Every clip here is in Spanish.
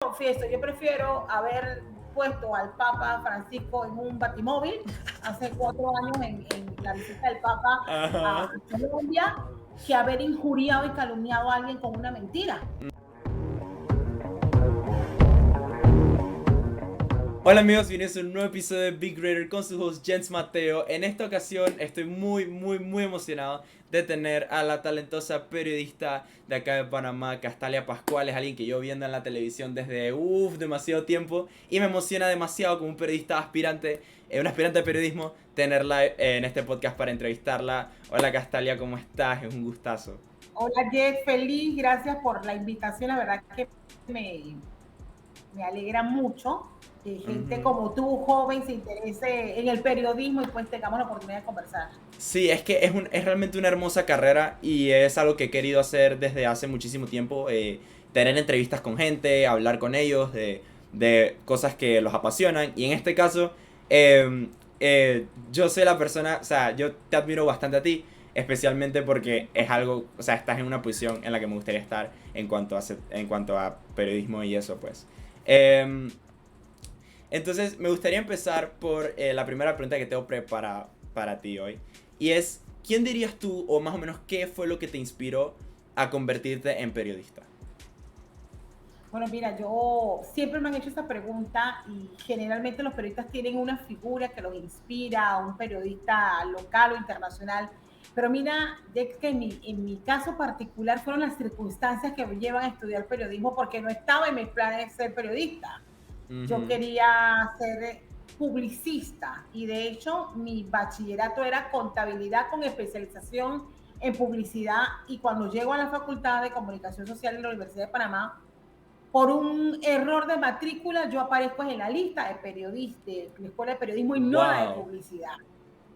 confieso, yo prefiero haber puesto al Papa Francisco en un batimóvil hace 4 años en la visita del Papa a Ajá. Colombia que haber injuriado y calumniado a alguien con una mentira. Hola amigos, bienvenidos a un nuevo episodio de Big Raider con su host Jens Mateo. En esta ocasión estoy muy emocionado de tener a la talentosa periodista de acá de Panamá, Castalia Pascual. Es alguien que yo viendo en la televisión desde demasiado tiempo y me emociona demasiado como un periodista aspirante, un aspirante de periodismo, tenerla en este podcast para entrevistarla. Hola Castalia, ¿cómo estás? Es un gustazo. Hola Jeff, feliz, gracias por la invitación, la verdad que me, me alegra mucho que gente Ujú. como tú, joven, se interese en el periodismo y pues tengamos la oportunidad de conversar. Sí, es que es realmente una hermosa carrera y es algo que he querido hacer desde hace muchísimo tiempo. Tener entrevistas con gente, hablar con ellos de cosas que los apasionan. Y en este caso, yo soy la persona, o sea, yo te admiro bastante a ti, especialmente porque es algo, o sea, estás en una posición en la que me gustaría estar en cuanto a periodismo y eso, pues. Eh, entonces, me gustaría empezar por la primera pregunta que tengo para ti hoy. Y es, ¿quién dirías tú, o más o menos, qué fue lo que te inspiró a convertirte en periodista? Bueno, mira, yo siempre me han hecho esa pregunta y generalmente los periodistas tienen una figura que los inspira, un periodista local o internacional. Pero mira, es que en mi caso particular fueron las circunstancias que me llevan a estudiar periodismo porque no estaba en mis planes ser periodista. Yo Ujú. quería ser publicista y de hecho mi bachillerato era contabilidad con especialización en publicidad y cuando llego a la Facultad de Comunicación Social de la Universidad de Panamá, por un error de matrícula, yo aparezco en la lista de periodistas, de la escuela de periodismo y no la de Wow. publicidad.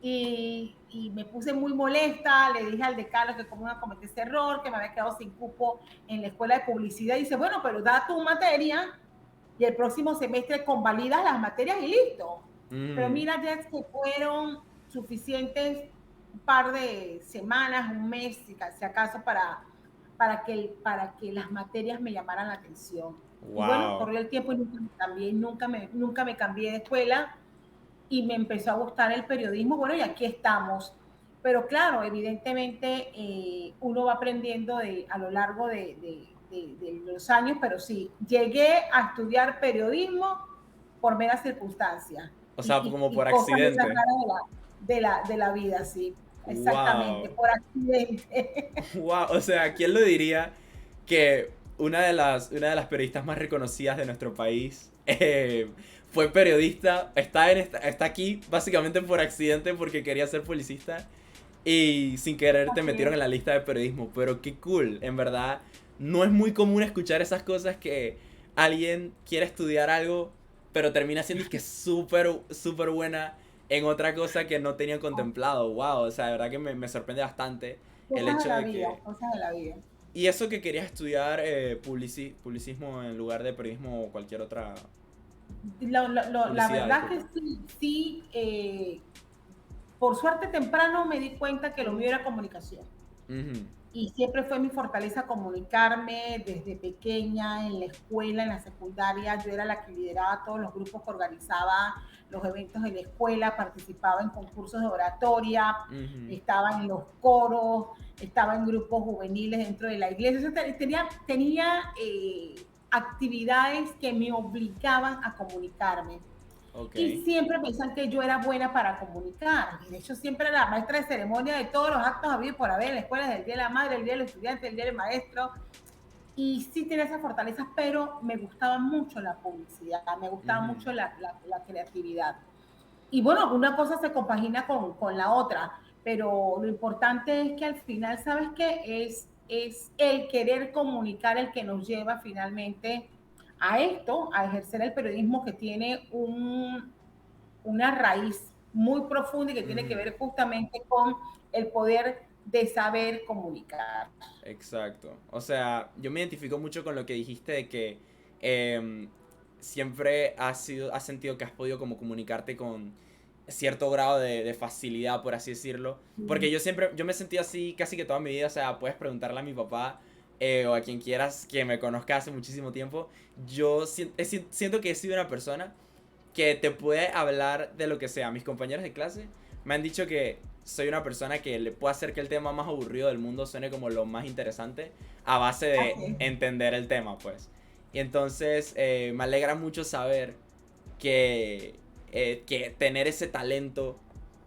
Y me puse muy molesta, le dije al decano que cómo iba a cometer ese error, que me había quedado sin cupo en la escuela de publicidad. Y dice, bueno, pero da tu materia y el próximo semestre convalidas las materias y listo. Pero Ujú. mira, Jess, que fueron suficientes un par de semanas, un mes, si acaso, para que las materias me llamaran la atención. Y bueno, Wow. corrió el tiempo y nunca me cambié de escuela y me empezó a gustar el periodismo. Bueno, y aquí estamos. Pero claro, evidentemente uno va aprendiendo a lo largo de los años, pero sí, llegué a estudiar periodismo por meras circunstancias O sea, y, como y, y por cosas muy accidente. raras de la vida, sí, exactamente, Wow. por accidente. Wow. O sea, ¿quién lo diría que una de las periodistas más reconocidas de nuestro país fue periodista, está aquí básicamente por accidente porque quería ser publicista y sin querer te Así metieron es. en la lista de periodismo? Pero qué cool, en verdad. No es muy común escuchar esas cosas que alguien quiere estudiar algo, pero termina siendo que súper buena en otra cosa que no tenía contemplado. Wow, o sea, de verdad que me sorprende bastante el Cosas de hecho la de vida, que... cosas de la vida. Y eso que querías estudiar publicismo en lugar de periodismo o cualquier otra... La Publicidad, verdad que disculpa. sí, por suerte temprano me di cuenta que lo mío era comunicación. Ujú. Y siempre fue mi fortaleza comunicarme desde pequeña, en la escuela, en la secundaria. Yo era la que lideraba todos los grupos que organizaba los eventos en la escuela, participaba en concursos de oratoria, Ujú. estaba en los coros, estaba en grupos juveniles dentro de la iglesia. O sea, tenía actividades que me obligaban a comunicarme Ok. y siempre pensan que yo era buena para comunicar. Y de hecho, siempre era la maestra de ceremonia de todos los actos habidos por haber en la escuela, desde el Día de la Madre, el Día del Estudiante, el Día del Maestro. Y sí tenía esas fortalezas, pero me gustaba mucho la publicidad, me gustaba Ujú. mucho la creatividad. Y bueno, una cosa se compagina con la otra, pero lo importante es que al final, ¿sabes qué? Es el querer comunicar el que nos lleva finalmente a esto, a ejercer el periodismo que tiene una raíz muy profunda y que tiene que Ujú. ver justamente con el poder de saber comunicar. Exacto. O sea, yo me identifico mucho con lo que dijiste de que em, siempre has sentido que has podido como comunicarte con cierto grado de facilidad, por así decirlo. Porque yo me he sentido así casi que toda mi vida. O sea, puedes preguntarle a mi papá o a quien quieras que me conozca hace muchísimo tiempo, siento que he sido una persona que te puede hablar de lo que sea. Mis compañeros de clase me han dicho que soy una persona que le puede hacer que el tema más aburrido del mundo suene como lo más interesante a base de Así. entender el tema, pues. Y entonces me alegra mucho saber que tener ese talento,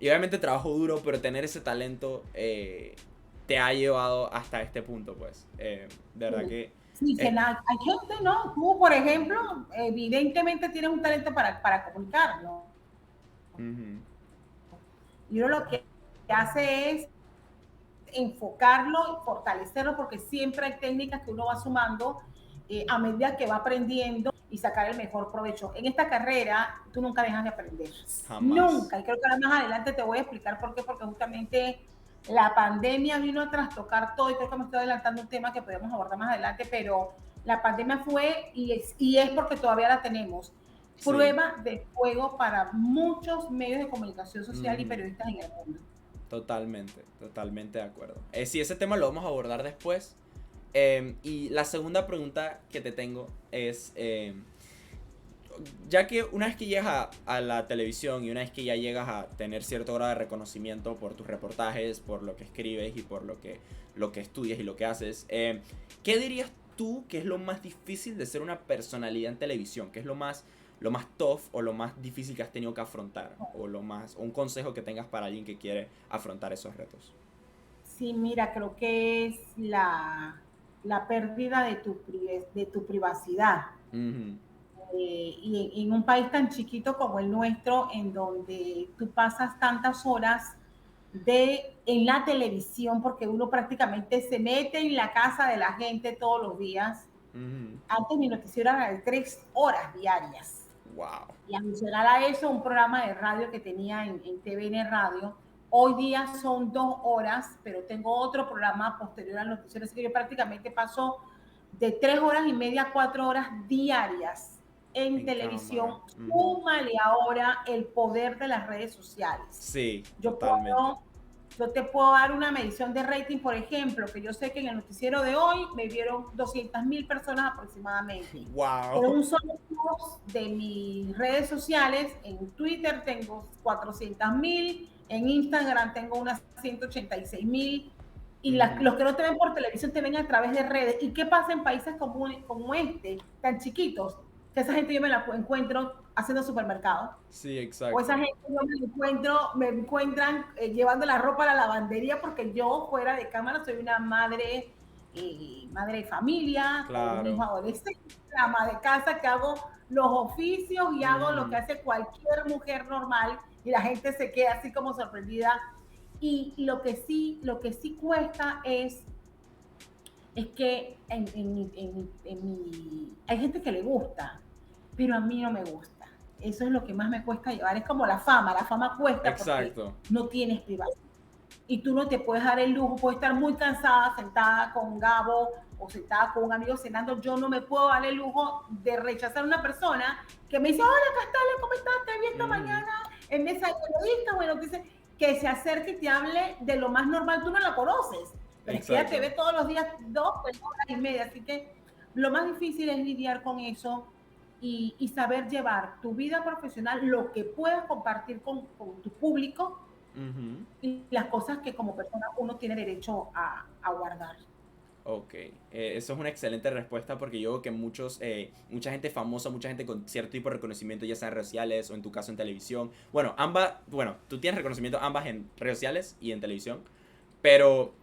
y obviamente trabajo duro, pero tener ese talento te ha llevado hasta este punto, pues. De verdad que... Sí, que eh, hay gente, ¿no? Tú, por ejemplo, evidentemente tienes un talento para comunicar, ¿no? ujú, Y uno lo que hace es enfocarlo y fortalecerlo porque siempre hay técnicas que uno va sumando a medida que va aprendiendo y sacar el mejor provecho. En esta carrera tú nunca dejas de aprender, jamás. nunca. Y creo que ahora más adelante te voy a explicar por qué, porque justamente la pandemia vino a trastocar todo y creo que me estoy adelantando un tema que podemos abordar más adelante, pero la pandemia fue y es porque todavía la tenemos. Sí. Prueba de fuego para muchos medios de comunicación social y Ujú. periodistas en el mundo. Totalmente, totalmente de acuerdo. Sí, ese tema lo vamos a abordar después. Y la segunda pregunta que te tengo es, ya que una vez que llegas a la televisión y una vez que ya llegas a tener cierto grado de reconocimiento por tus reportajes, por lo que escribes y por lo que estudias y lo que haces, ¿qué dirías tú que es lo más difícil de ser una personalidad en televisión? ¿Qué es lo más tough o lo más difícil que has tenido que afrontar? O un consejo que tengas para alguien que quiere afrontar esos retos. Sí, mira, creo que es la pérdida de tu privacidad. Ujú, Y en un país tan chiquito como el nuestro, en donde tú pasas tantas horas en la televisión, porque uno prácticamente se mete en la casa de la gente todos los días. ujú. Antes mi noticiero era de 3 horas diarias. Wow. Y adicional a eso, un programa de radio que tenía en TVN Radio. Hoy día son 2 horas, pero tengo otro programa posterior al noticiero, así que yo prácticamente paso de 3 horas y media a 4 horas diarias en En televisión. cámara. Ujú. Súmale ahora el poder de las redes sociales. Sí, Yo totalmente. puedo, yo te puedo dar una medición de rating, por ejemplo, que yo sé que en el noticiero de hoy me vieron 200.000 personas aproximadamente. Pero Wow. un solo post de mis redes sociales, en Twitter tengo 400.000, en Instagram tengo unas 186.000, y Ujú. los que no te ven por televisión te ven a través de redes. ¿Y qué pasa en países como este, tan chiquitos? Que esa gente yo me la encuentro haciendo supermercado, Sí, o esa exacto. gente yo me encuentran llevando la ropa a la lavandería porque yo fuera de cámara soy una madre, madre de familia con un hijo Claro. adolescente, ama de casa que hago los oficios y hago lo que Ujú. hace cualquier mujer normal y la gente se queda así como sorprendida. Y lo que sí cuesta es que hay gente que le gusta, pero a mí no me gusta. Eso es lo que más me cuesta llevar. Es como la fama cuesta porque Exacto. no tienes privacidad. Y tú no te puedes dar el lujo, puedes estar muy cansada, sentada con Gabo o sentada con un amigo cenando. Yo no me puedo dar el lujo de rechazar a una persona que me dice, hola Castalia, ¿cómo estás? Te vi esta Ujú. mañana en mesa de periodista. Bueno, dice que se acerque y te hable de lo más normal. Tú no la conoces, pero es que ella te ve Exacto. todos los días 2 horas y media. Así que lo más difícil es lidiar con eso y saber llevar tu vida profesional, lo que puedas compartir con tu público Ujú. y las cosas que como persona uno tiene derecho a guardar. Ok, eso es una excelente respuesta porque yo veo que mucha gente famosa, mucha gente con cierto tipo de reconocimiento, ya sea en redes sociales o en tu caso en televisión. Bueno, tú tienes reconocimiento ambas en redes sociales y en televisión, pero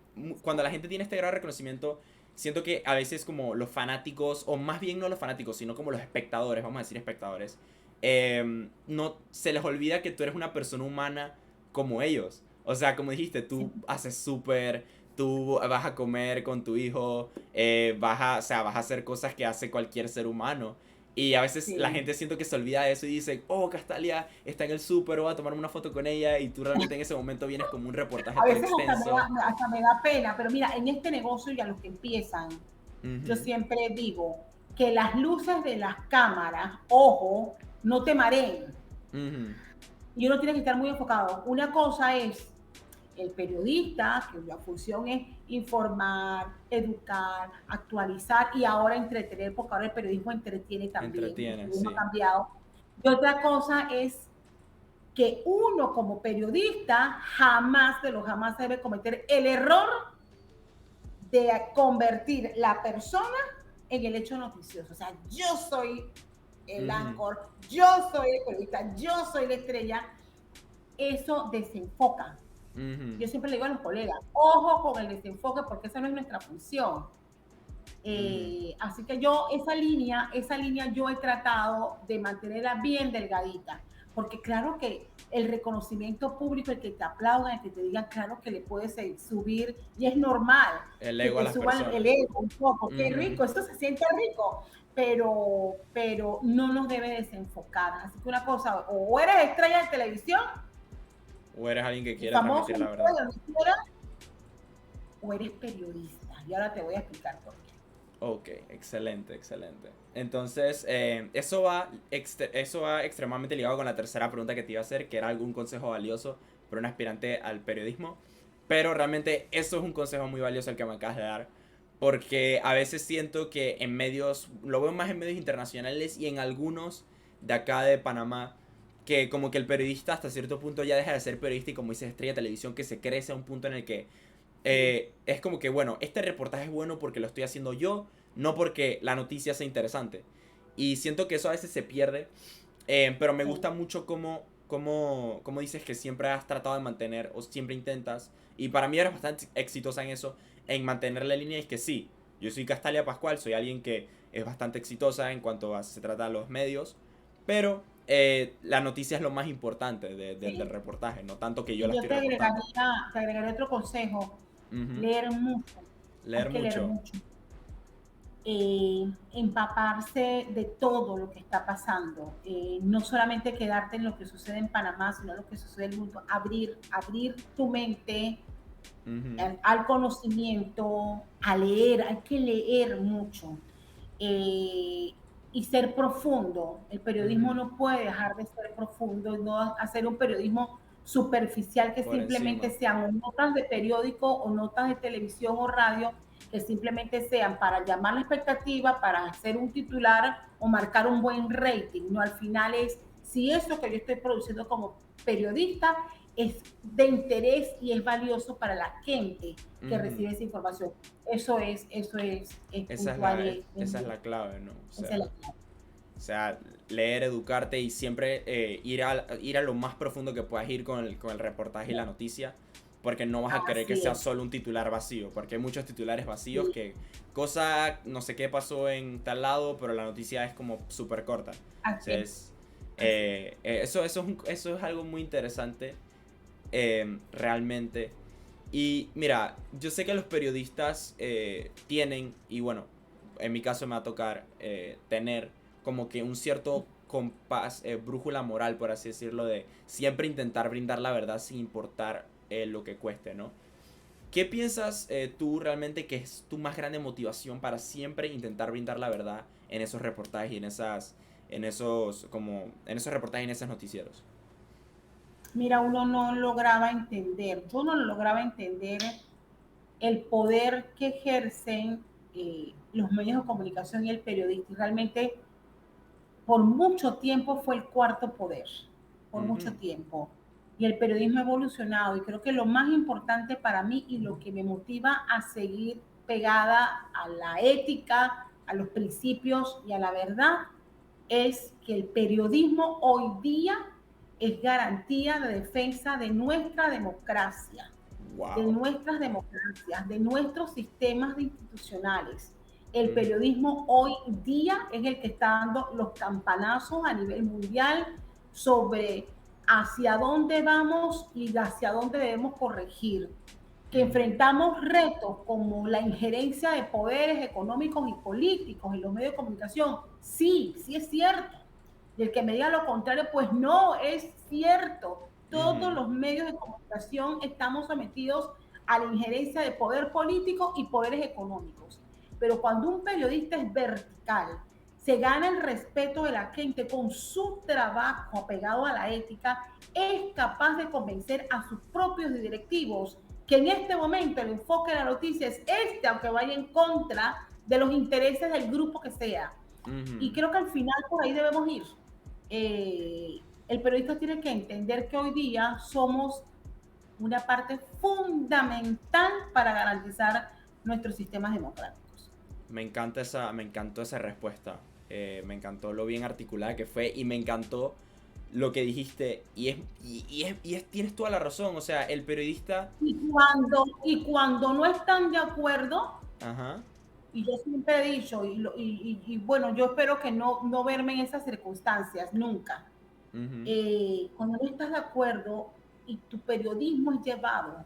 cuando la gente tiene este grado de reconocimiento, siento que a veces como los fanáticos, o más bien no los fanáticos, sino como los espectadores, vamos a decir espectadores, no se les olvida que tú eres una persona humana como ellos. O sea, como dijiste, Sí, tú haces súper, tú vas a comer con tu hijo, o sea, vas a hacer cosas que hace cualquier ser humano. Y a veces la sí. gente siento que se olvida de eso y dice, oh, Castalia está en el súper, voy a tomarme una foto con ella y tú realmente en ese momento vienes como un reportaje A todo veces hasta extenso. hasta me da pena, pero mira, en este negocio y a los que empiezan, yo Ujú, siempre digo que las luces de las cámaras, ojo, no te mareen. ujú, Y uno tiene que estar muy enfocado. Una cosa es El periodista, que la función es informar, educar, actualizar y ahora entretener, porque ahora el periodismo entretiene también, el Entretiene, periodismo ha sí. cambiado. Y otra cosa es que uno como periodista jamás de los jamás debe cometer el error de convertir la persona en el hecho noticioso. O sea, yo soy el Ujú, anchor, yo soy el periodista, yo soy la estrella. Eso desenfoca. ujú, Yo siempre le digo a los colegas, ojo con el desenfoque porque esa no es nuestra función. ujú. Así que esa línea yo he tratado de mantenerla bien delgadita, porque claro que el reconocimiento público, el que te aplaudan, el que te digan, claro que le puedes subir, y es normal El que ego a te las suban el personas. ego un poco, qué Ujú. rico, esto se siente rico, pero no nos debe desenfocar. Así que una cosa, o eres estrella de televisión, O eres alguien que y quiere famoso, transmitir la verdad. o eres periodista. Y ahora te voy a explicar por qué. Ok, excelente, excelente. Entonces, eso va extremadamente ligado con la tercera pregunta que te iba a hacer, que era algún consejo valioso para un aspirante al periodismo. Pero realmente eso es un consejo muy valioso el que me acabas de dar. Porque a veces siento que en medios, lo veo más en medios internacionales y en algunos de acá de Panamá, que como que el periodista hasta cierto punto ya deja de ser periodista y como dices, estrella de televisión, que se crece a un punto en el que Sí, es como que, bueno, este reportaje es bueno porque lo estoy haciendo yo, no porque la noticia sea interesante. Y siento que eso a veces se pierde, pero me sí. gusta mucho cómo dices que siempre has tratado de mantener, o siempre intentas, y para mí eres bastante exitosa en eso, en mantener la línea. Y es que sí, yo soy Castalia Pascual, soy alguien que es bastante exitosa en cuanto a se trata de los medios, pero la noticia es lo más importante del Sí. reportaje, no tanto que yo Y la yo estoy reportando. te agregaría otro consejo, Ujú. leer mucho, hay Leer que leer mucho. mucho, empaparse de todo lo que está pasando, no solamente quedarte en lo que sucede en Panamá, sino lo que sucede en el mundo, abrir tu mente Ujú, al conocimiento, a leer, hay que leer mucho eh, y ser profundo. El periodismo ujú. no puede dejar de ser profundo, no hacer un periodismo superficial que Por simplemente encima. sean notas de periódico o notas de televisión o radio que simplemente sean para llamar la expectativa, para hacer un titular o marcar un buen rating. No, al final es si eso que yo estoy produciendo como periodista es de interés y es valioso para la gente que Ujú. recibe esa información. Es Esa es puntual la, y es- esa es la clave, ¿no? esa es la O sea, leer, educarte y siempre ir a lo más profundo que puedas ir con el reportaje y la noticia. Porque no vas a querer que así sea es. solo un titular vacío. Porque hay muchos titulares vacíos Sí, que cosa, no sé qué pasó en tal lado, pero la noticia es como súper corta. O así sea, es. Así es. eso es algo muy interesante, realmente. Y mira, yo sé que los periodistas tienen, y bueno, en mi caso me va a tocar tener como que un cierto compás, brújula moral, por así decirlo, de siempre intentar brindar la verdad sin importar lo que cueste, ¿no? ¿Qué piensas tú realmente que es tu más grande motivación para siempre intentar brindar la verdad en esos reportajes y en esos reportajes y en esos noticieros? Mira, uno no lograba entender, yo no lograba entender el poder que ejercen los medios de comunicación y el periodista. Y realmente por mucho tiempo fue el cuarto poder, por mucho Ujú, tiempo. Y el periodismo ha evolucionado y creo que lo más importante para mí y lo que me motiva a seguir pegada a la ética, a los principios y a la verdad es que el periodismo hoy día es garantía de defensa de nuestra democracia, de wow. nuestras democracias, de nuestros sistemas institucionales. El Ujú, periodismo hoy día es el que está dando los campanazos a nivel mundial sobre hacia dónde vamos y hacia dónde debemos corregir. Que ujú, enfrentamos retos como la injerencia de poderes económicos y políticos en los medios de comunicación. Sí, sí es cierto. Y el que me diga lo contrario, pues no, es cierto. Todos ujú, los medios de comunicación estamos sometidos a la injerencia de poder político y poderes económicos. Pero cuando un periodista es vertical, se gana el respeto de la gente con su trabajo apegado a la ética, es capaz de convencer a sus propios directivos que en este momento el enfoque de la noticia es este, aunque vaya en contra de los intereses del grupo que sea. Y Ujú. creo que al final por ahí debemos ir. El periodista tiene que entender que hoy día somos una parte fundamental para garantizar nuestros sistemas democráticos. Me encantó esa respuesta. Me encantó lo bien articulada que fue y me encantó lo que dijiste tienes toda la razón. O sea, el periodista... Y cuando no están de acuerdo, Ajá. y yo siempre he dicho, bueno, yo espero que no verme en esas circunstancias nunca. Ujú, Cuando no estás de acuerdo y tu periodismo es llevado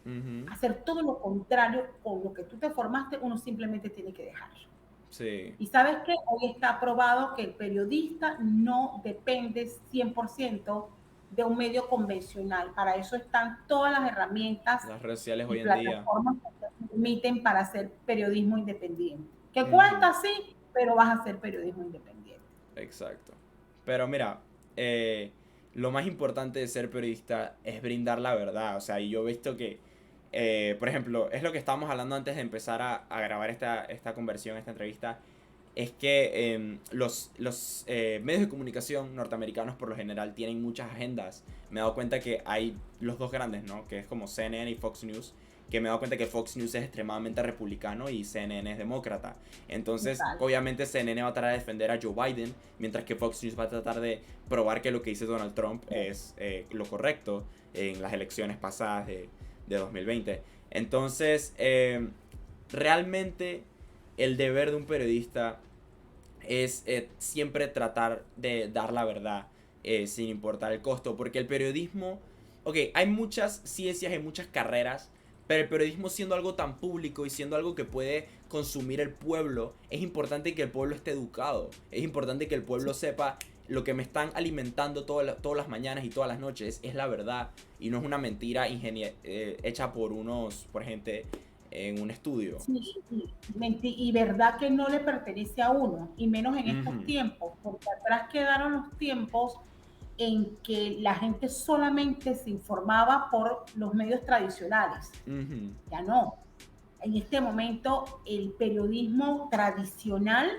ujú. a hacer todo lo contrario con lo que tú te formaste, uno simplemente tiene que dejarlo. Sí, Y sabes que hoy está probado que el periodista no depende 100% de un medio convencional. Para eso están todas las herramientas las redes sociales y hoy en día. plataformas que te permiten para hacer periodismo independiente. Que Ujú, cuesta, sí, pero vas a hacer periodismo independiente. exacto. Pero mira, lo más importante de ser periodista es brindar la verdad. O sea, y yo he visto que, por ejemplo, es lo que estábamos hablando antes de empezar a grabar esta conversión, esta entrevista. Es que los medios de comunicación norteamericanos por lo general tienen muchas agendas. Me he dado cuenta que hay los dos grandes, ¿no? Que es como CNN y Fox News. Que me he dado cuenta que Fox News es extremadamente republicano y CNN es demócrata. Entonces, Total. obviamente CNN va a tratar de defender a Joe Biden, mientras que Fox News va a tratar de probar que lo que dice Donald Trump es lo correcto en las elecciones pasadas de 2020. Entonces, realmente el deber de un periodista es siempre tratar de dar la verdad sin importar el costo, porque el periodismo, ok, hay muchas ciencias, hay muchas carreras, pero el periodismo siendo algo tan público y siendo algo que puede consumir el pueblo, es importante que el pueblo esté educado, es importante que el pueblo sepa lo que me están alimentando todas las mañanas y todas las noches es la verdad y no es una mentira hecha por gente en un estudio. Sí, y verdad que no le pertenece a uno, y menos en estos Ujú, tiempos, porque atrás quedaron los tiempos en que la gente solamente se informaba por los medios tradicionales. ujú, Ya no. En este momento el periodismo tradicional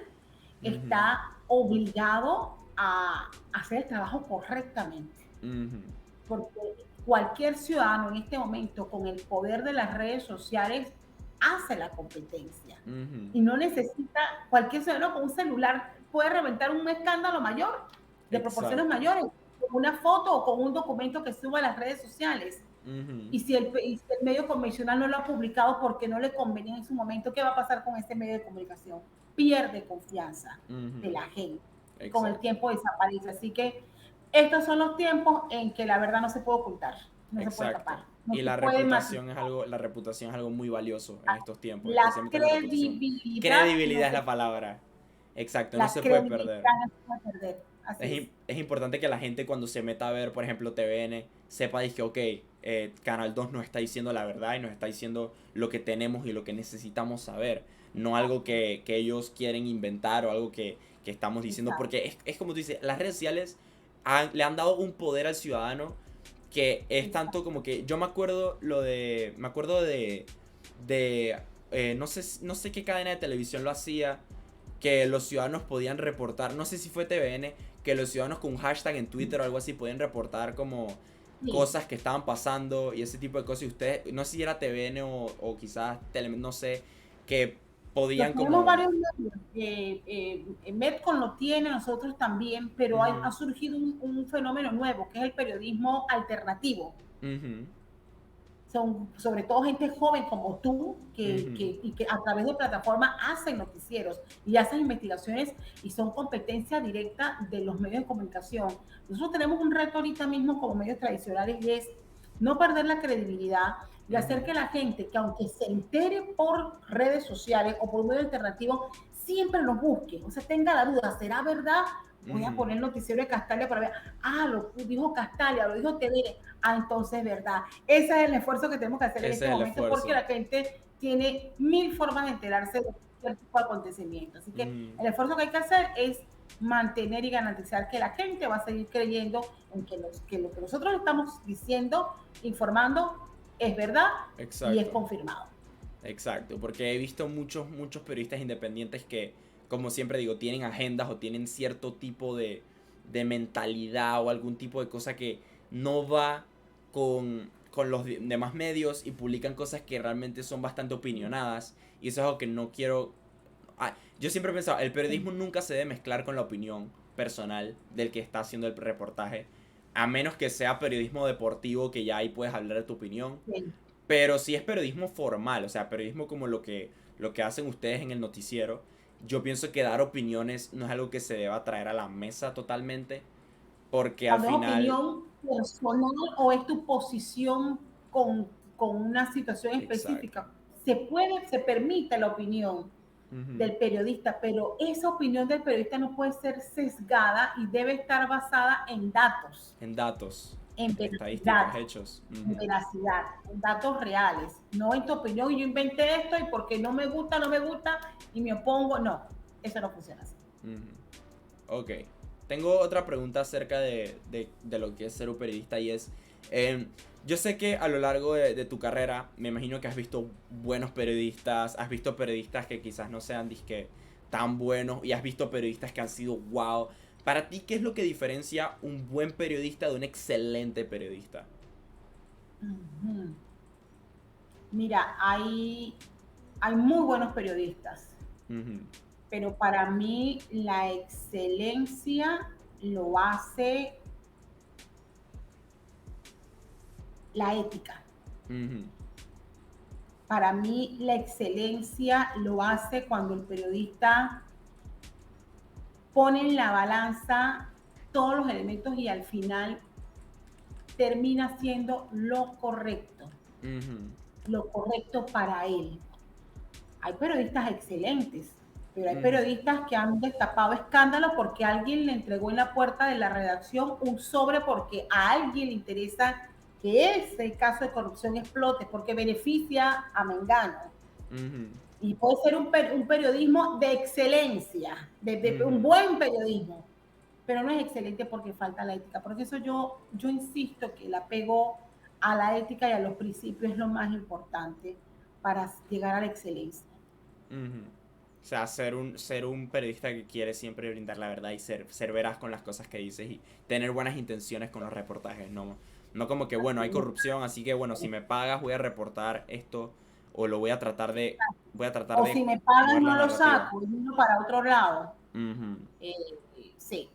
ujú, está obligado a hacer el trabajo correctamente, ujú, porque cualquier ciudadano en este momento con el poder de las redes sociales hace la competencia ujú. y no necesita, cualquier ciudadano con un celular puede reventar un escándalo mayor, de proporciones Exacto. mayores, con una foto o con un documento que suba a las redes sociales. Ujú, Y si el medio convencional no lo ha publicado porque no le convenía en su momento, ¿qué va a pasar con este medio de comunicación? Pierde confianza de ujú. la gente y con el Exacto. tiempo desaparece. Así que estos son los tiempos en que la verdad no se puede ocultar, no se puede Exacto. tapar, no Y se puede matizar. la reputación es algo muy valioso en estos tiempos, La especialmente la reputación. credibilidad no Credibilidad es se la puede, palabra. Exacto, no la se puede perder. credibilidad no se puede perder. Así es. Es importante que la gente cuando se meta a ver, por ejemplo, TVN, sepa que, ok, Canal 2 nos está diciendo la verdad y nos está diciendo lo que tenemos y lo que necesitamos saber. No algo Exacto, que ellos quieren inventar o algo que estamos diciendo. exacto. Porque es como tú dices, las redes sociales le han dado un poder al ciudadano que es tanto Exacto. como que yo me acuerdo me acuerdo de no sé qué cadena de televisión lo hacía, que los ciudadanos podían reportar, no sé si fue TVN, que los ciudadanos con un hashtag en Twitter o algo así podían reportar como Sí. cosas que estaban pasando y ese tipo de cosas y ustedes, no sé si era TVN o quizás no sé, que Los podían tenemos como... varios medios. Medcon lo tiene, nosotros también, pero ha Ujú, surgido un fenómeno nuevo, que es el periodismo alternativo. ujú, Son sobre todo gente joven como tú, ujú, y que a través de plataformas hacen noticieros y hacen investigaciones y son competencia directa de los medios de comunicación. Nosotros tenemos un reto ahorita mismo como medios tradicionales y es no perder la credibilidad y hacer ujú, que la gente, que aunque se entere por redes sociales o por un medio alternativo, siempre nos busque, o sea, tenga la duda, ¿será verdad? Voy a ujú. poner el noticiero de Castalia para ver, lo dijo Castalia, lo dijo TV, entonces, ¿verdad? Ese es el esfuerzo que tenemos que hacer en Ese este es el momento porque esfuerzo. la gente tiene mil formas de enterarse cualquier tipo de acontecimiento. Así que Mm, el esfuerzo que hay que hacer es mantener y garantizar que la gente va a seguir creyendo en que lo que nosotros estamos diciendo, informando, es verdad y es exacto. confirmado. Exacto, porque he visto muchos periodistas independientes que, como siempre digo, tienen agendas o tienen cierto tipo de mentalidad o algún tipo de cosa que no va con los demás medios y publican cosas que realmente son bastante opinionadas y eso es algo que no quiero. Yo siempre he pensado, el Sí, periodismo nunca se debe mezclar con la opinión personal del que está haciendo el reportaje, a menos que sea periodismo deportivo que ya ahí puedes hablar de tu opinión, sí. pero si es periodismo formal, o sea, periodismo como lo que hacen ustedes en el noticiero, yo pienso que dar opiniones no es algo que se deba traer a la mesa totalmente, porque al Cuando es final, opinión personal o es tu posición con una situación exacto. específica, se permite la opinión Ujú. del periodista, pero esa opinión del periodista no puede ser sesgada y debe estar basada en datos, En datos, en veracidad, estadísticas, hechos. en Ujú. veracidad, en datos reales, no en tu opinión, y yo inventé esto y porque no me gusta, no me gusta y me opongo, no, eso no funciona así. Ujú. Ok. Tengo otra pregunta acerca de lo que es ser un periodista y es, em, yo sé que a lo largo de tu carrera, me imagino que has visto buenos periodistas, has visto periodistas que quizás no sean disque tan buenos y has visto periodistas que han sido wow. Para ti, ¿qué es lo que diferencia un buen periodista de un excelente periodista? Uh -huh. Mira, hay muy buenos periodistas, Ujú, pero para mí la excelencia lo hace la ética. ujú, Para mí la excelencia lo hace cuando el periodista pone en la balanza todos los elementos y al final termina siendo ujú, lo correcto para él. Hay periodistas excelentes, pero hay ujú, periodistas que han destapado escándalos porque alguien le entregó en la puerta de la redacción un sobre porque a alguien le interesa que ese caso de corrupción explote porque beneficia a Mengano. ujú, Y puede ser un periodismo de excelencia, de un ujú, buen periodismo, pero no es excelente porque falta la ética. Por eso yo insisto que el apego a la ética y a los principios es lo más importante para llegar a la excelencia. ujú. O sea, ser un periodista que quiere siempre brindar la verdad y ser veraz con las cosas que dices y tener buenas intenciones con los reportajes, no como que, bueno, hay corrupción, así que, bueno, si me pagas voy a reportar esto o voy a tratar O de si me pagan, mover la no lo narrativa. saco, y uno para otro lado. Ujú. Eh, sí,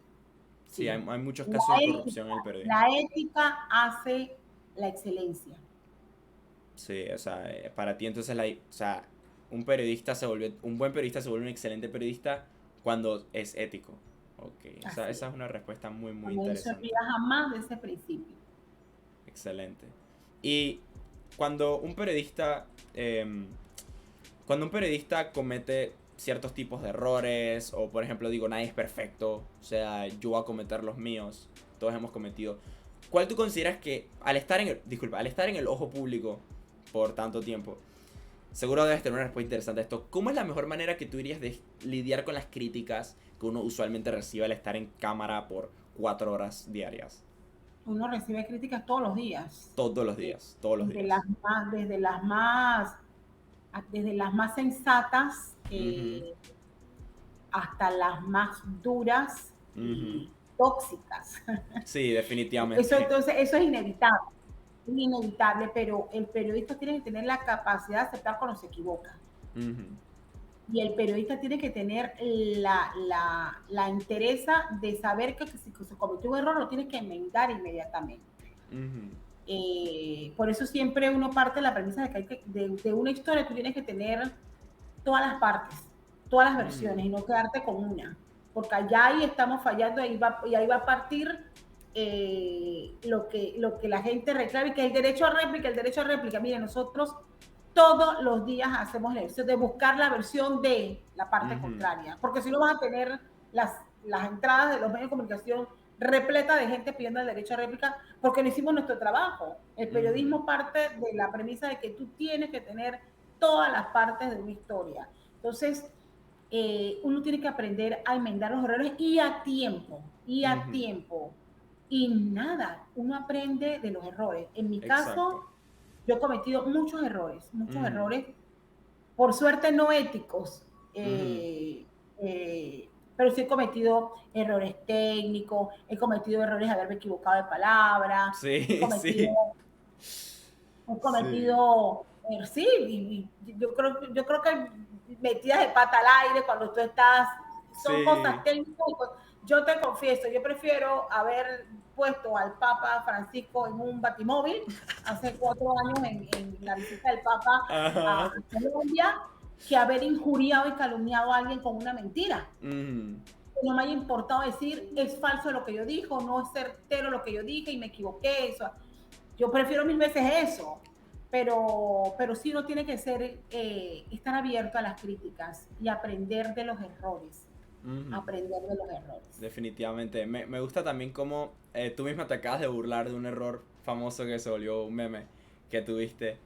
Sí, sí. hay muchos La casos de corrupción ética, en el periodismo. la ética hace la excelencia. Sí, o sea, para ti entonces, o sea, un buen periodista se vuelve un excelente periodista cuando es ético. Ok, Así esa es. es una respuesta muy No se interesante. olvida jamás de ese principio. Excelente. Y cuando un periodista, cuando un periodista comete ciertos tipos de errores, o por ejemplo digo, nadie es perfecto, o sea, yo voy a cometer los míos, todos hemos cometido. ¿Cuál tú consideras que al estar en el ojo público por tanto tiempo, seguro debes tener una respuesta interesante a esto? ¿Cómo es la mejor manera que tú dirías de lidiar con las críticas que uno usualmente recibe al estar en cámara por 4 horas diarias? Uno recibe críticas todos los días, Todos los eh, días, todos los desde días. las más, desde las más, desde las más sensatas Ujú, hasta las más duras ujú. y tóxicas. Sí, Eso definitivamente. entonces, eso es inevitable, pero el periodista tiene que tener la capacidad de aceptar cuando se equivoca. Ujú, Y el periodista tiene que tener la interesa de saber que si se cometió un error lo tiene que enmendar inmediatamente. ujú, Por eso siempre uno parte de la premisa de que, de una historia tú tienes que tener todas las partes, todas las ujú, versiones y no quedarte con una, porque allá ahí estamos fallando y ahí va a partir lo que la gente reclama y que el derecho a réplica, el derecho a réplica. Mire, nosotros todos los días hacemos eso, de buscar la versión de la parte ujú, contraria, porque si no vas a tener las entradas de los medios de comunicación repleta de gente pidiendo el derecho a réplica porque no hicimos nuestro trabajo. El ujú, periodismo parte de la premisa de que tú tienes que tener todas las partes de una historia. Entonces, uno tiene que aprender a enmendar los errores y a tiempo, y a Ujú, tiempo. Y nada, uno aprende de los errores. En mi exacto. caso, yo he cometido muchos Ujú, errores, por suerte no éticos, ujú. pero sí he cometido errores técnicos, he cometido errores de haberme equivocado de palabra, he Sí, cometido, sí, he sí, cometido sí, y yo creo que metidas de pata al aire cuando tú estás, son cosas sí. técnicas. Yo te confieso, yo prefiero haber puesto al Papa Francisco en un batimóvil hace 4 años en la visita del Papa a Ajá. Colombia que haber injuriado y calumniado a alguien con una mentira. Ujú. No me haya importado decir es falso lo que yo dijo, no es certero lo que yo dije y me equivoqué. Eso. Yo prefiero mil veces eso, pero sí uno tiene que ser, estar abierto a las críticas y aprender de los errores, Ujú. aprender de los errores. Definitivamente. Me gusta también cómo tú misma te acabas de burlar de un error famoso que se volvió un meme que tuviste.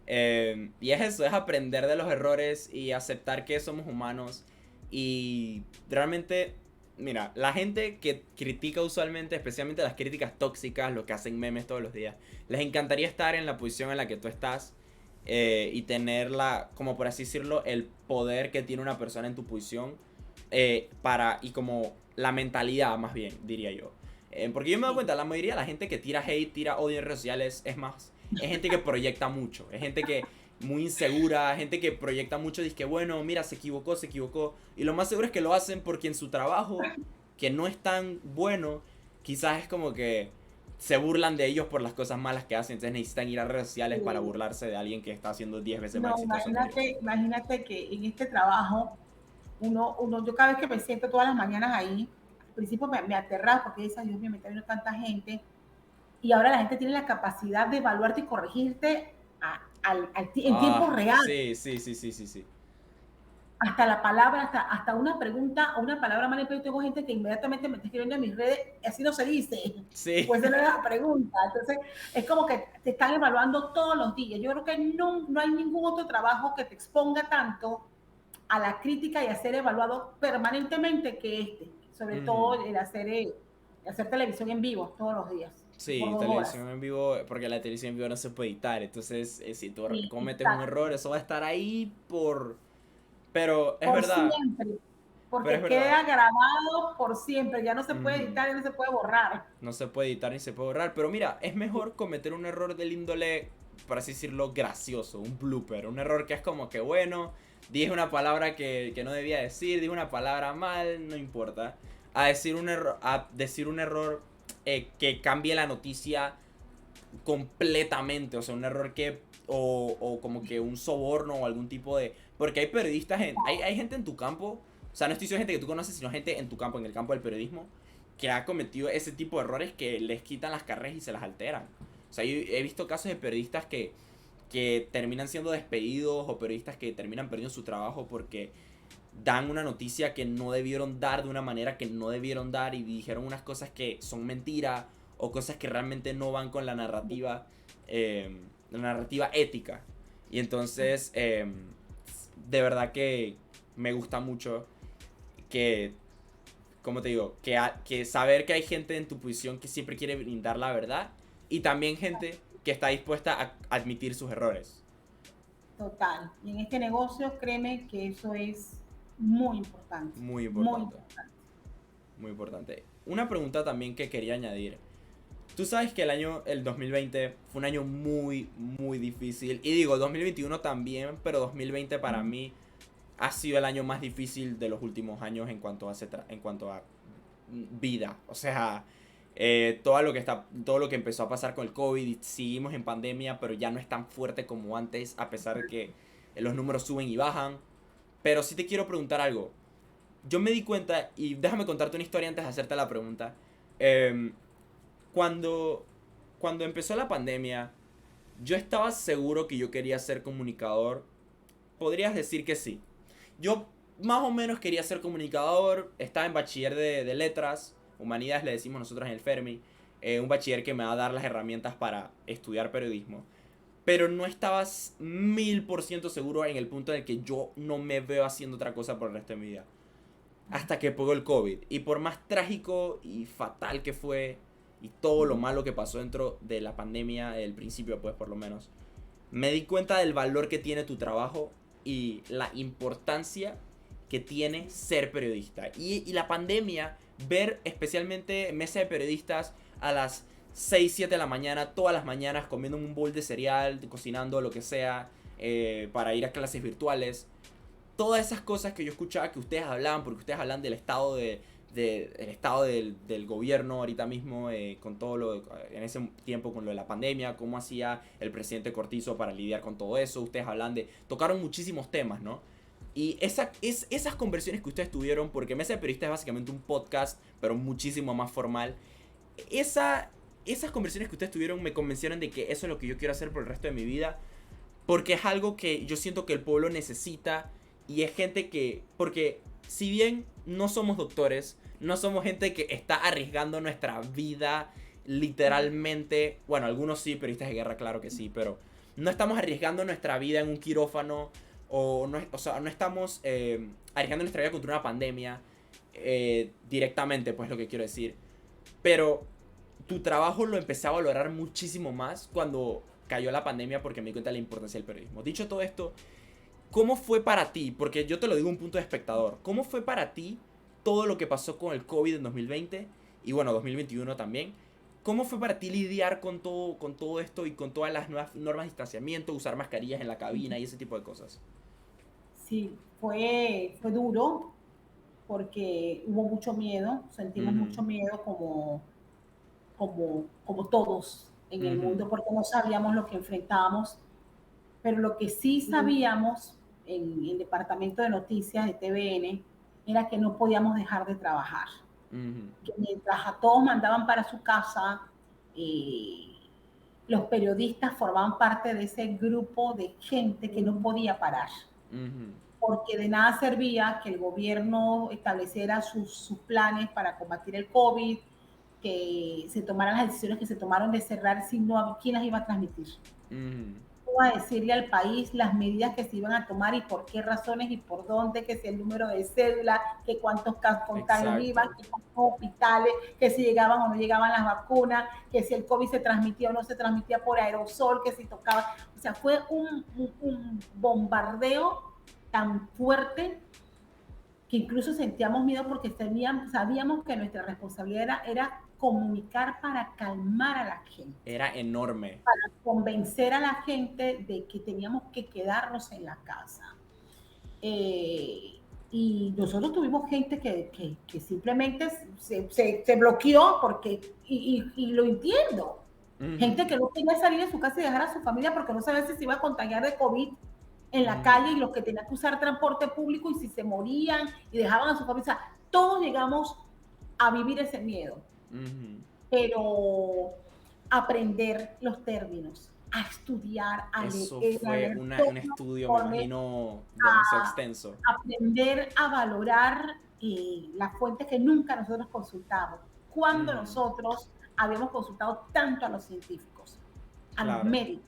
Y es eso, es aprender de los errores y aceptar que somos humanos. Y realmente, mira, la gente que critica usualmente, especialmente las críticas tóxicas, los que hacen memes todos los días, les encantaría estar en la posición en la que tú estás y tener la, como por así decirlo, el poder que tiene una persona en tu posición y como la mentalidad más bien, diría yo. Porque yo me doy Sí, cuenta, la mayoría de la gente que tira hate, tira odio en redes sociales, es más, es gente que proyecta mucho, es gente que muy insegura, gente que proyecta mucho, dice que bueno, mira, se equivocó, y lo más seguro es que lo hacen porque en su trabajo, que no es tan bueno, quizás es como que se burlan de ellos por las cosas malas que hacen, entonces necesitan ir a redes sociales para sí. burlarse de alguien que está haciendo 10 veces más No, exitoso que ellos. imagínate que en este trabajo, yo cada vez que me siento todas las mañanas ahí, al principio me aterraba porque dice, Dios mío, me está viendo tanta gente, y ahora la gente tiene la capacidad de evaluarte y corregirte en tiempo Ah, real. sí, sí, sí, sí, sí, sí. Hasta la palabra, hasta una pregunta o una palabra mal, pero tengo gente que inmediatamente me está escribiendo en mis redes, así no se dice, Sí. pues esa no era la pregunta. Entonces, es como que te están evaluando todos los días. Yo creo que no hay ningún otro trabajo que te exponga tanto a la crítica y a ser evaluado permanentemente que este, sobre Ujú. todo el hacer televisión en vivo todos los días, por Sí, 2 horas. televisión en vivo, porque la televisión en vivo no se puede editar. Entonces, si tú Sí, cometes un exacto. error, eso va a estar ahí por... Pero es Por verdad, siempre, pero es porque verdad. queda grabado por siempre, ya no se puede Ujú. editar, ya no se puede borrar. No se puede editar ni se puede borrar. Pero mira, es mejor cometer un error del índole, por así decirlo, gracioso, un blooper. Un error que es como que, bueno, dije una palabra que no debía decir, dije una palabra mal, no importa. A decir un error que cambie la noticia completamente, o sea, un error que o como que un soborno o algún tipo de, porque hay periodistas hay gente en tu campo, o sea, no estoy diciendo gente que tú conoces, sino gente en tu campo, en el campo del periodismo, que ha cometido ese tipo de errores que les quitan las carreras y se las alteran. O sea, yo he visto casos de periodistas que terminan siendo despedidos o periodistas que terminan perdiendo su trabajo porque dan una noticia que no debieron dar de una manera que no debieron dar y dijeron unas cosas que son mentira o cosas que realmente no van con la narrativa ética. Y entonces, de verdad que me gusta mucho que, como te digo, que saber que hay gente en tu posición que siempre quiere brindar la verdad y también gente que está dispuesta a admitir sus errores. Total. Y en este negocio, créeme que eso es muy importante, Muy muy importante, importante. muy importante. Una pregunta también que quería añadir. Tú sabes que el 2020 fue un año muy, muy difícil. Y digo, 2021 también, pero 2020 para mí ha sido el año más difícil de los últimos años en cuanto a vida. O sea, todo lo que empezó a pasar con el COVID, y seguimos en pandemia, pero ya no es tan fuerte como antes, a pesar de que los números suben y bajan. Pero sí te quiero preguntar algo. Yo me di cuenta, y déjame contarte una historia antes de hacerte la pregunta. Em, cuando, cuando empezó la pandemia, yo estaba seguro que yo quería ser comunicador. Podrías decir que sí. Yo más o menos quería ser comunicador. Estaba en bachiller de letras. Humanidades le decimos nosotros en el Fermi. Un bachiller que me va a dar las herramientas para estudiar periodismo. pero no estabas 1000% seguro en el punto en el que yo no me veo haciendo otra cosa por el resto de mi vida. Hasta que pegó el COVID. Y por más trágico y fatal que fue, y todo lo malo que pasó dentro de la pandemia, el principio pues por lo menos, me di cuenta del valor que tiene tu trabajo y la importancia que tiene ser periodista. Y la pandemia, ver especialmente mesa de periodistas a las 6 7 de la mañana, todas las mañanas comiendo un bowl de cereal, cocinando lo que sea, para ir a clases virtuales. Todas esas cosas que yo escuchaba que ustedes hablaban, porque ustedes hablan del estado el estado del gobierno ahorita mismo, con todo lo en ese tiempo con lo de la pandemia, cómo hacía el presidente Cortizo para lidiar con todo eso. Ustedes hablan tocaron muchísimos temas, ¿no? Y esas conversiones que ustedes tuvieron, porque Mesa de Periodistas es básicamente un podcast, pero muchísimo más formal. Esas conversiones que ustedes tuvieron me convencieron de que eso es lo que yo quiero hacer por el resto de mi vida, porque es algo que yo siento que el pueblo necesita. Y es gente que, porque si bien no somos doctores, no somos gente que está arriesgando nuestra vida literalmente. Bueno, algunos sí, periodistas de guerra, claro que sí, pero no estamos arriesgando nuestra vida en un quirófano. O sea, no estamos arriesgando nuestra vida contra una pandemia directamente, pues lo que quiero decir. Pero tu trabajo lo empecé a valorar muchísimo más cuando cayó la pandemia, porque me di cuenta de la importancia del periodismo. Dicho todo esto, ¿cómo fue para ti? Porque yo te lo digo un punto de espectador. ¿Cómo fue para ti todo lo que pasó con el COVID en 2020? Y bueno, 2021 también. ¿Cómo fue para ti lidiar con todo esto y con todas las nuevas normas de distanciamiento, usar mascarillas en la cabina y ese tipo de cosas? Sí, fue duro porque hubo mucho miedo, sentimos Mhm. mucho miedo como todos en el Mhm. mundo, porque no sabíamos lo que enfrentábamos, pero lo que sí sabíamos en el departamento de noticias de TVN era que no podíamos dejar de trabajar, Mhm. que mientras a todos mandaban para su casa, eh, los periodistas formaban parte de ese grupo de gente que no podía parar, Mhm. porque de nada servía que el gobierno estableciera sus planes para combatir el COVID, que se tomaran las decisiones que se tomaron de cerrar, si no, ¿quién las iba a transmitir? Mhm. A decirle al país las medidas que se iban a tomar y por qué razones y por dónde, que si el número de cédula, que cuántos contagios iban, Exacto. que cuántos hospitales, que si llegaban o no llegaban las vacunas, que si el COVID se transmitía o no se transmitía por aerosol, que si tocaba. O sea, fue un bombardeo tan fuerte que incluso sentíamos miedo porque sabíamos que nuestra responsabilidad era comunicar para calmar a la gente, Era enorme. para convencer a la gente de que teníamos que quedarnos en la casa. Eh, y nosotros tuvimos gente que simplemente se bloqueó porque, y lo entiendo, gente Mhm. que no quería salir de su casa y dejar a su familia porque no sabía si se iba a contagiar de COVID en la Mhm. calle y los que tenían que usar transporte público y si se morían y dejaban a su familia. O sea, todos llegamos a vivir ese miedo, Mhm. pero aprender los términos, a estudiar, Eso a fue leer todos un los estudio, me informes, imagino, demasiado a extenso. aprender a valorar las fuentes que nunca nosotros consultamos. Cuando Mhm. nosotros habíamos consultado tanto a los científicos, a los Claro. médicos,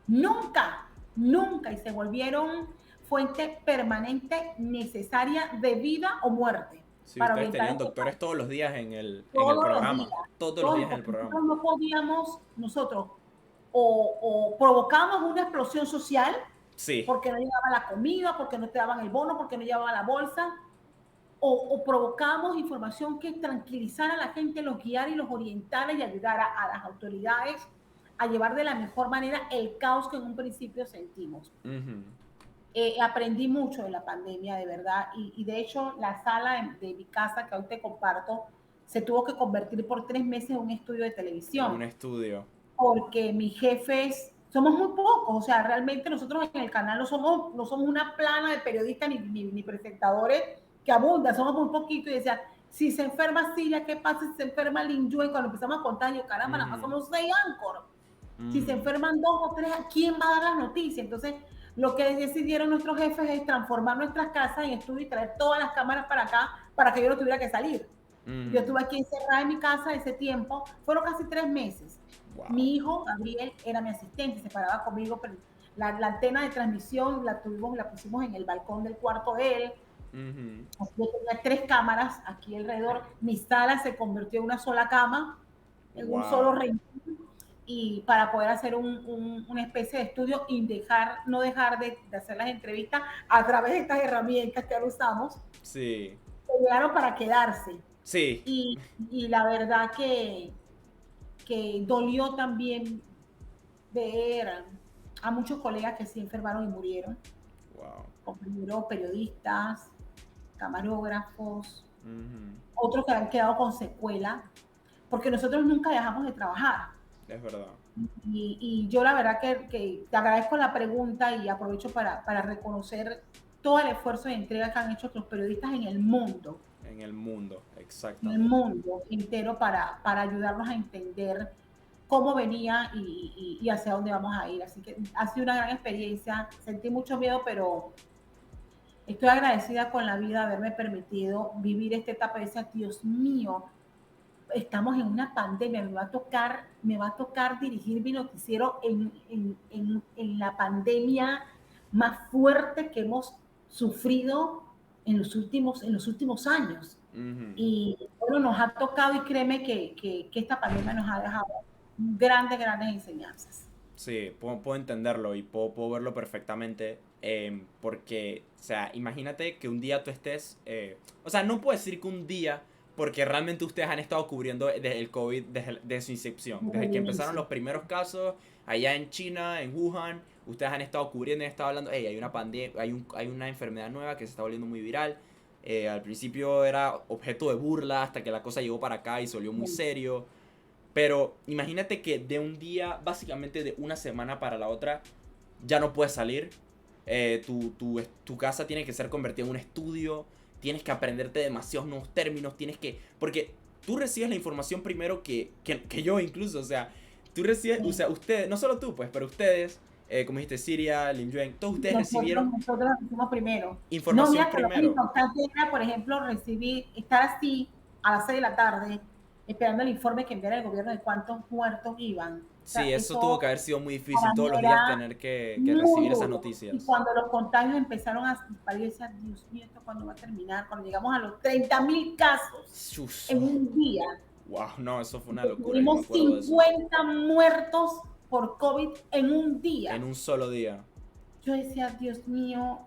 nunca, nunca, y se volvieron fuente permanente necesaria de vida o muerte Si para ustedes orientar tenían este doctores país todos los días en el todos los días, programa. Todos los días en el porque programa. nosotros no podíamos, nosotros o provocábamos una explosión social Sí. porque no llegaba la comida, porque no te daban el bono, porque no llevaban la bolsa, o provocábamos información que tranquilizara a la gente, los guiara y los orientara y ayudara a las autoridades a llevar de la mejor manera el caos que en un principio sentimos. Ujú. Aprendí mucho de la pandemia, de verdad, y de hecho la sala de mi casa que hoy te comparto se tuvo que convertir por 3 meses en un estudio de En un televisión, estudio. porque mis jefes, somos muy pocos, o sea, realmente nosotros en el canal no somos una plana de periodistas ni presentadores que abundan, somos muy poquitos y decían, si se enferma Silvia, ¿qué pasa si se enferma Lin Yu? Y cuando empezamos a contar, yo, caramba, nada más Ujú. somos 6 áncoros. Si se Ujú. enferman 2 o 3, ¿quién va a dar las noticias? Entonces, lo que decidieron nuestros jefes es transformar nuestras casas en estudio y traer todas las cámaras para acá para que yo no tuviera que salir. Ujú. Yo estuve aquí encerrada en mi casa ese tiempo, fueron casi 3 meses. Wow. Mi hijo, Gabriel, era mi asistente, se paraba conmigo, pero la antena de transmisión la pusimos en el balcón del cuarto de él. Ujú. Yo tenía 3 cámaras aquí alrededor. Mi sala se convirtió en una sola cama, en un solo Wow. rincón, y para poder hacer una especie de estudio y no dejar de hacer las entrevistas a través de estas herramientas que ahora usamos, Sí. que llegaron para quedarse. Sí. Y la verdad que dolió también ver a muchos colegas que se enfermaron y murieron, Wow. compañeros periodistas, camarógrafos, Ujú. otros que han quedado con secuela, porque nosotros nunca dejamos de trabajar. Es verdad. Y yo la verdad que te agradezco la pregunta y aprovecho para reconocer todo el esfuerzo y entrega que han hecho los periodistas En el mundo, en el exactamente. mundo entero para ayudarnos a entender cómo venía y hacia dónde vamos a ir. Así que ha sido una gran experiencia, sentí mucho miedo, pero estoy agradecida con la vida de haberme permitido vivir esta etapa y decir, Dios mío, estamos en una pandemia, me va a tocar dirigir mi noticiero en la pandemia más fuerte que hemos sufrido en los últimos años. Ujú. Y bueno, nos ha tocado y créeme que esta pandemia nos ha dejado grandes, grandes enseñanzas. Sí, puedo entenderlo y puedo verlo perfectamente. Porque, o sea, imagínate que un día tú estés. O sea, no puedo decir que un día, porque realmente ustedes han estado cubriendo desde el COVID, desde su incepción. Desde Desde el que empezaron inicio. los primeros casos, allá en China, en Wuhan, ustedes han estado cubriendo y han estado hablando. Hey, hay una pandemia, hay una enfermedad nueva que se está volviendo muy viral. Al principio era objeto de burla hasta que la cosa llegó para acá y se volvió muy serio. Pero imagínate que de un día, básicamente de una semana para la otra, ya no puedes salir. Tu casa tiene que ser convertida en un estudio. Tienes que aprenderte demasiados nuevos términos. Tienes que. Porque tú recibes la información primero que yo, incluso. O sea, tú recibes. O Sí. sea, ustedes, no solo tú, pues, pero ustedes, como dijiste, Siria, Lim Yuen, todos ustedes recibieron Nosotros lo hicimos primero. No, información mira que lo más primero. importante era, por ejemplo, estar así a las 6 de la tarde, esperando el informe que enviara el gobierno de cuántos muertos iban. O sea, Sí, eso tuvo eso que haber sido muy difícil para mí todos los días era tener que muy recibir esas duro. Y noticias. cuando los contagios empezaron a disparar, yo decía, Dios mío, ¿esto cuándo va a terminar? Cuando llegamos a los 30.000 casos Uf, en un día, wow, no, eso fue una que locura, yo me tuvimos acuerdo de eso. 50 muertos por COVID en un En día. un solo día. Yo decía, Dios mío,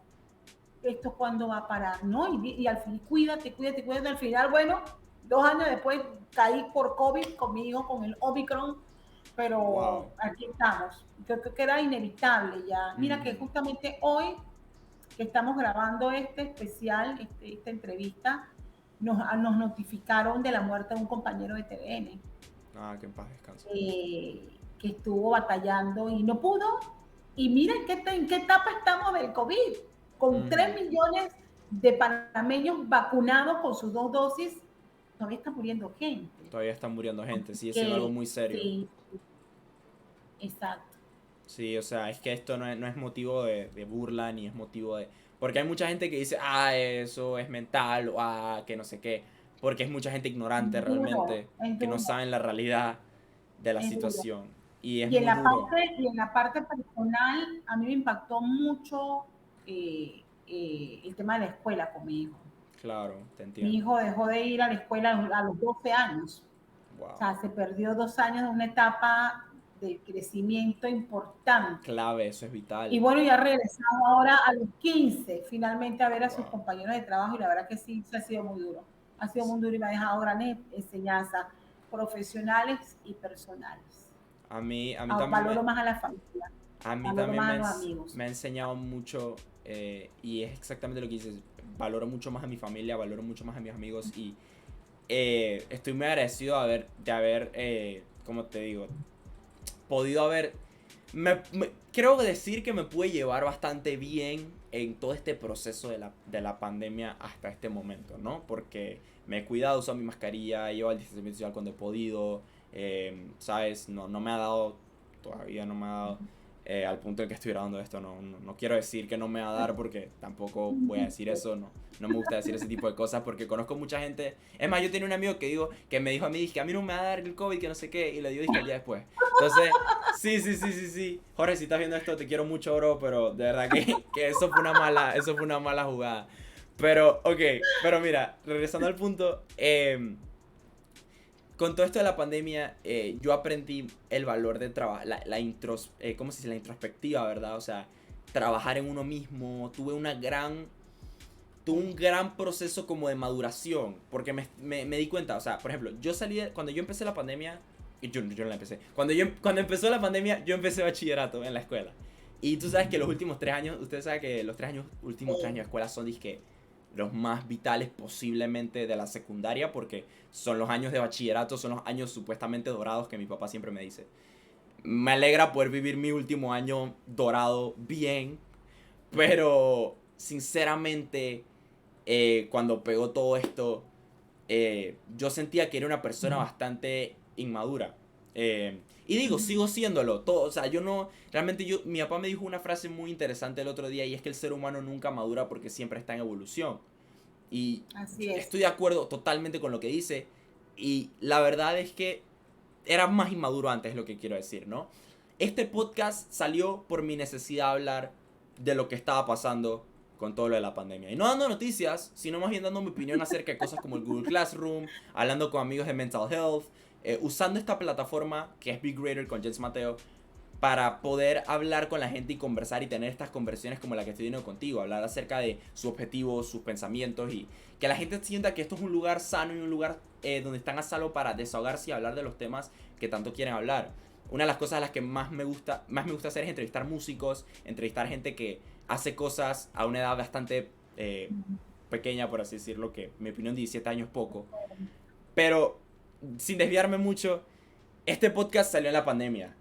¿esto cuándo va a parar? ¿No? Y al fin, cuídate, cuídate, cuídate. Al final, bueno, 2 años después caí por COVID con mi hijo, con el Omicron, pero Wow. aquí estamos. Yo creo que era inevitable ya. Mira que Ujú. justamente hoy que estamos grabando este especial, esta entrevista, nos notificaron de la muerte de un compañero de TVN Ah, que en paz descanse. que estuvo batallando y no pudo. Y miren en qué etapa estamos del COVID, con Ujú. 3 millones de panameños vacunados con sus 2 dosis, todavía está muriendo gente. Todavía están muriendo gente, Así sigue siendo algo que muy serio. sí, exacto. Sí, o sea, es que esto no es motivo de burla ni es motivo de... Porque hay mucha gente que dice, ah, eso es mental o ah, que no sé qué. Porque es mucha gente ignorante realmente, Es que no duro, saben la realidad de la es duro. situación. Y es muy duro. Y en la parte personal, a mí me impactó mucho el tema de la escuela con mi hijo. Claro, te Mi entiendo. hijo dejó de ir a la escuela a los 12 años. O Wow. sea, se perdió 2 años de una etapa de crecimiento importante. Clave, eso es Y vital. bueno, ya ha regresado ahora a los 15, finalmente a ver a sus Wow. compañeros de trabajo y la verdad que sí, se ha sido muy duro. Ha sido muy duro y me ha dejado grandes enseñanzas profesionales y personales. A mí también Valoro más a la familia, a mí valoro también más a los amigos. me ha enseñado mucho y es exactamente lo que dices. Valoro mucho más a mi familia, valoro mucho más a mis amigos y estoy muy agradecido de haber, como te digo, podido haber... Creo decir que me pude llevar bastante bien en todo este proceso de la pandemia hasta este momento, ¿no? Porque me he cuidado, uso mi mascarilla, llevo el distanciamiento social cuando he podido, ¿sabes? No me ha dado, todavía no me ha dado. al punto en que estoy grabando esto. No quiero decir que no me va a dar porque tampoco voy a decir eso. No me gusta decir ese tipo de cosas porque conozco mucha gente. Es más, yo tenía un amigo que me dijo a mí, dije, a mí no me va a dar el COVID, que no sé qué, y le dio, dije, el día después. Entonces, sí. Jorge, si estás viendo esto, te quiero mucho, bro, pero de verdad que eso fue una mala jugada. Pero, ok, pero mira, regresando al punto, con todo esto de la pandemia, yo aprendí el valor de trabajar, ¿cómo se dice? La introspectiva, ¿verdad? O sea, trabajar en uno mismo. Tuve un gran proceso como de maduración, porque me di cuenta, o sea, por ejemplo, cuando yo empecé la pandemia, y yo no la empecé, cuando empezó la pandemia, yo empecé bachillerato en la escuela. Y tú sabes que los últimos 3 años, ustedes saben que los últimos 3 años de escuela son, dizque, los más vitales posiblemente de la secundaria, porque son los años de bachillerato, son los años supuestamente dorados que mi papá siempre me dice. Me alegra poder vivir mi último año dorado bien, pero sinceramente, cuando pegó todo esto, yo sentía que era una persona bastante inmadura. Y digo, sigo siéndolo. O sea, mi papá me dijo una frase muy interesante el otro día y es que el ser humano nunca madura porque siempre está en evolución. Y Así es. estoy de acuerdo totalmente con lo que dice. Y la verdad es que era más inmaduro antes, es lo que quiero decir, ¿no? Este podcast salió por mi necesidad de hablar de lo que estaba pasando con todo lo de la pandemia. Y no dando noticias, sino más bien dando mi opinión acerca de cosas como el Google Classroom, hablando con amigos de Mental Health, usando esta plataforma que es Big Greater con Jens Mateo para poder hablar con la gente y conversar y tener estas conversaciones como la que estoy teniendo contigo, hablar acerca de sus objetivos, sus pensamientos y que la gente sienta que esto es un lugar sano y un lugar donde están a salvo para desahogarse y hablar de los temas que tanto quieren hablar. Una de las cosas a las que más me gusta hacer es entrevistar músicos, entrevistar gente que hace cosas a una edad bastante pequeña, por así decirlo, que en mi opinión 17 años es poco. Pero sin desviarme mucho, este podcast salió en la pandemia.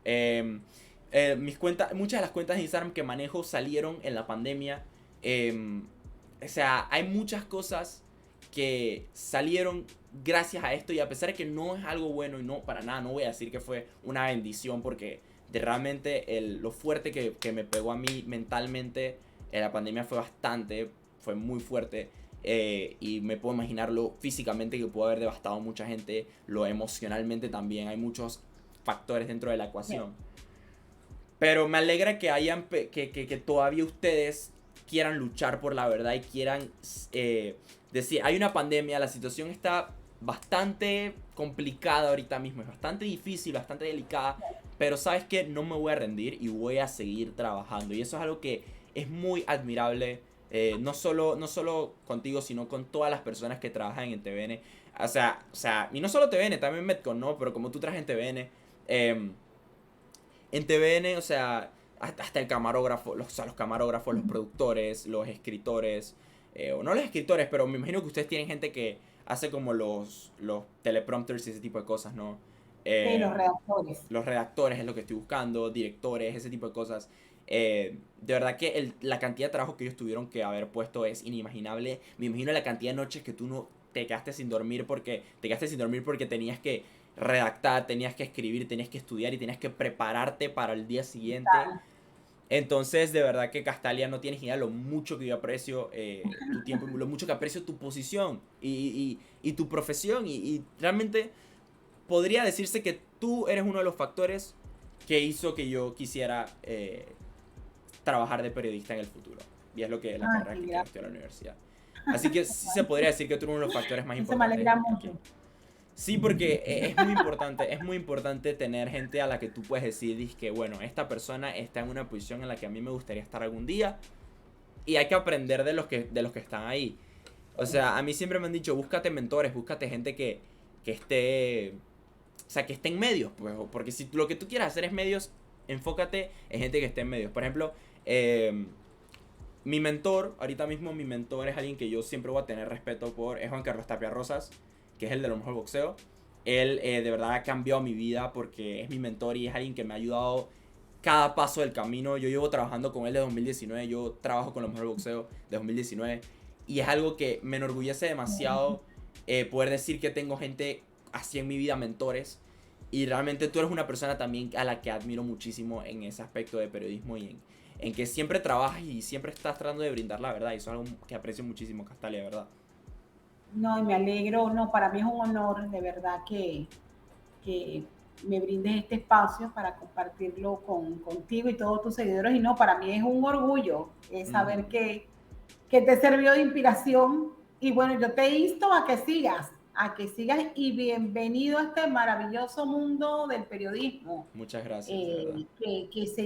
Muchas de las cuentas de Instagram que manejo salieron en la pandemia. O sea, hay muchas cosas que salieron gracias a esto y a pesar de que no es algo bueno y no, para nada, no voy a decir que fue una bendición porque realmente lo fuerte que me pegó a mí mentalmente en la pandemia fue muy fuerte. Y me puedo imaginarlo físicamente que pudo haber devastado a mucha gente, lo emocionalmente también, hay muchos factores dentro de la ecuación. Pero me alegra que todavía ustedes quieran luchar por la verdad y quieran decir, hay una pandemia, la situación está bastante complicada ahorita mismo, es bastante difícil, bastante delicada, pero sabes que no me voy a rendir y voy a seguir trabajando. Y eso es algo que es muy admirable, no solo contigo, sino con todas las personas que trabajan en TVN. O sea, y no solo TVN, también Metcon, ¿no? Pero como tú trabajas en TVN, en TVN, o sea, hasta el camarógrafo, los camarógrafos, los productores, los escritores, o no los escritores, pero me imagino que ustedes tienen gente que hace como los teleprompters y ese tipo de cosas, ¿no? Sí, los redactores. Los redactores es lo que estoy buscando, directores, ese tipo de cosas. De verdad que la cantidad de trabajo que ellos tuvieron que haber puesto es inimaginable. Me imagino la cantidad de noches que tú no te quedaste sin dormir porque tenías que redactar, tenías que escribir, tenías que estudiar y tenías que prepararte para el día siguiente. Entonces, de verdad que Castalia, no tienes idea lo mucho que yo aprecio tu tiempo, lo mucho que aprecio tu posición y tu profesión. Y realmente podría decirse que tú eres uno de los factores que hizo que yo quisiera trabajar de periodista en el futuro. Y es lo que la carrera que quiero estudiar en la universidad. Así que sí se podría decir que tú eres uno de los factores más importantes. Eso me alegra mucho. Sí, porque es muy importante tener gente a la que tú puedes decir que, bueno, esta persona está en una posición en la que a mí me gustaría estar algún día y hay que aprender de los que están ahí. O sea, a mí siempre me han dicho, búscate mentores, búscate gente que esté, o sea, que esté en medios, pues, porque si lo que tú quieras hacer es medios, enfócate en gente que esté en medios. Por ejemplo, ahorita mismo mi mentor es alguien que yo siempre voy a tener respeto por, es Juan Carlos Tapia Rosas, que es el de Lo Mejor Boxeo. Él de verdad ha cambiado mi vida porque es mi mentor y es alguien que me ha ayudado cada paso del camino. Yo llevo trabajando con él desde 2019, yo trabajo con Lo Mejor Boxeo desde 2019 y es algo que me enorgullece demasiado poder decir que tengo gente así en mi vida, mentores. Y realmente tú eres una persona también a la que admiro muchísimo en ese aspecto de periodismo y en que siempre trabajas y siempre estás tratando de brindar la verdad. Y eso es algo que aprecio muchísimo, Castalia, de verdad. No, y me alegro, no, para mí es un honor de verdad que me brindes este espacio para compartirlo contigo y todos tus seguidores. Y no, para mí es un orgullo saber Ujú. que te sirvió de inspiración. Y bueno, yo te insto a que sigas y bienvenido a este maravilloso mundo del periodismo. Muchas gracias, de verdad. Que se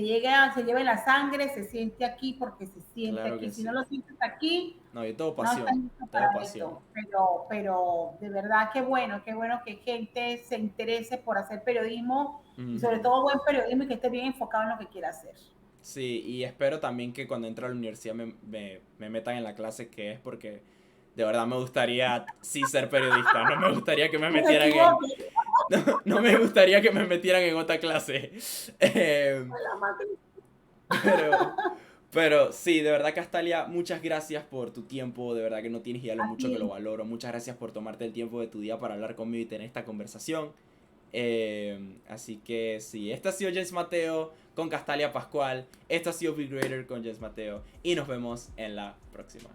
lleve la sangre, se siente aquí porque se siente Claro aquí. que Si no sí. lo sientes aquí, No, yo tengo no estás pasión, listo tengo para pasión. esto. Pero de verdad qué bueno que gente se interese por hacer periodismo y sobre Ujú. todo buen periodismo y que esté bien enfocado en lo que quiera hacer. Sí, y espero también que cuando entre a la universidad me metan en la clase que es porque de verdad me gustaría sí ser periodista. No me gustaría que me No me metieran en... equivoque. No, no me gustaría que me metieran en otra clase. Pero, pero sí, de verdad, Castalia, muchas gracias por tu tiempo. De verdad que no tienes idea lo A mucho que lo ti. valoro. Muchas gracias por tomarte el tiempo de tu día para hablar conmigo y tener esta conversación. Así que sí, este ha sido Jens Mateo con Castalia Pascual. Esto ha sido Big Raider con Jens Mateo. Y nos vemos en la próxima.